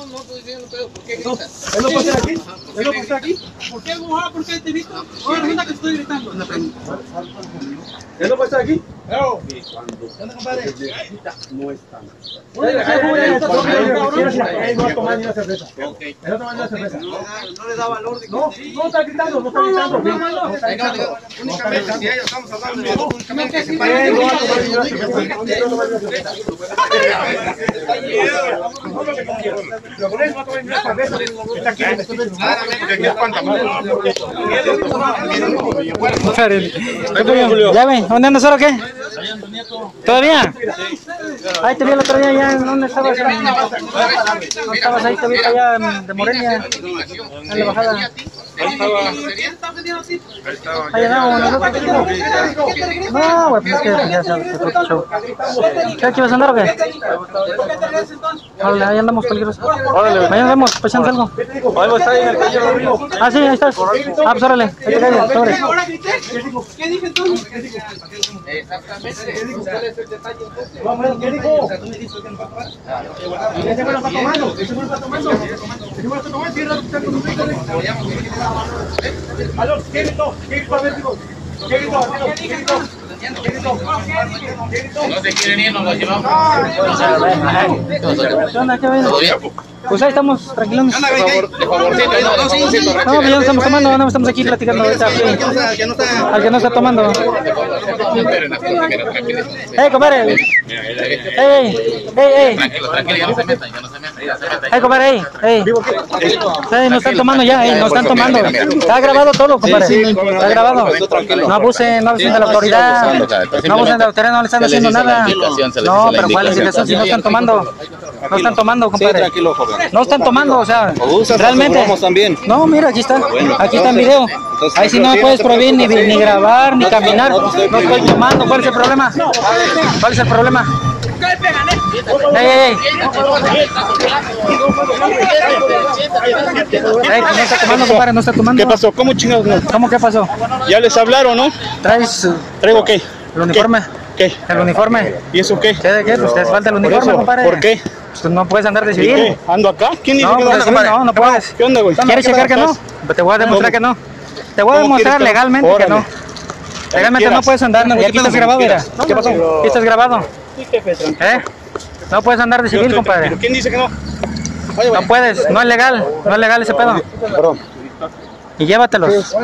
no estoy diciendo, pero ¿por qué gritas? ¿Él no puede estar aquí? ¿Él no puede estar aquí? ¿Por qué mojado? ¿Por qué te visto? Ahora resulta que estoy gritando. ¿Él no puede estar aquí? No. ¿Dónde, compadre? No están. Él no va a tomar ni una cerveza. Él no va a tomar ni una cerveza. No le da valor de que... No está gritando, no está gritando. No está gritando. Únicamente si ellos estamos hablando de únicamente que se pare. Él no va a tomar ni una cerveza. Está aquí. ¿Ya ven? ¿Dónde andas ahora o qué? ¿Todavía? Ahí te vi el otro día, ya, ¿dónde estabas? ¿No estabas ahí, te vi para allá de Morelia? En la bajada. Ahí andamos nosotros. No, güey, pues es que ya sabes, que otro show. ¿Qué, aquí vas a andar o qué? Órale, ahí andamos peligrosos. Órale, mañana vemos, pues echamos algo. Ahí va a estar en el calle del río. Ah, sí, ahí estás. Ah, pues órale, ahí te calles, sobre. ¿Qué dije entonces? Exactamente. ¿Cuál es el detalle? ¿Qué dijo? Ese güey no está tomando. Ese güey no está tomando. Ese güey no está tomando. Tiene que estar con nosotros. Aló, ¿qué gritó? ¿Qué gritó? A ver, digo. ¿Qué gritó? ¿Qué gritó? ¿Qué gritó? No se quieren ir, nos los llevamos. ¿Qué onda? ¿Qué ven? Pues ahí estamos, tranquilos. De favorcito, No, ya no estamos tomando, no estamos aquí platicando ahorita. Al que no está tomando. Compadre. Tranquilo, ya no se metan, Compadre, no están tomando ya, no están tomando. Está grabado todo, compadre. Está grabado. No abusen de la autoridad. No abusen de la autoridad, no le están haciendo nada. No, pero ¿cuál es la indicación si no están tomando? No están tomando, compadre. No están tomando, o sea, realmente. No, mira, aquí está. Aquí está en video. Ahí sí no me puedes prohibir ni grabar, ni caminar. No estoy tomando. ¿Cuál es el problema? ¿Cuál es el problema? No está tomando, compadre, no está tomando. ¿Qué pasó? ¿Cómo chingados no? ¿Cómo qué pasó? ¿Ya les hablaron, no? ¿Traigo qué? El uniforme. ¿Qué? El uniforme. ¿Y eso qué? ¿Qué de qué? Pues te hace falta el uniforme, compadre. ¿Por qué? Pues no puedes andar de ¿Y civil. qué? ¿Ando acá? ¿Quién dice que no ando, compadre? No puedes. ¿Qué onda, güey? ¿Quieres checar que no? Te voy a demostrar que no. Te voy a demostrar legalmente que no. Legalmente no puedes andar. Y aquí estás grabado, mira. ¿Qué pasó? Aquí estás grabado. No puedes andar de civil, compadre. ¿Quién dice que no? No puedes, no es legal ese pedo. Y llévatelos.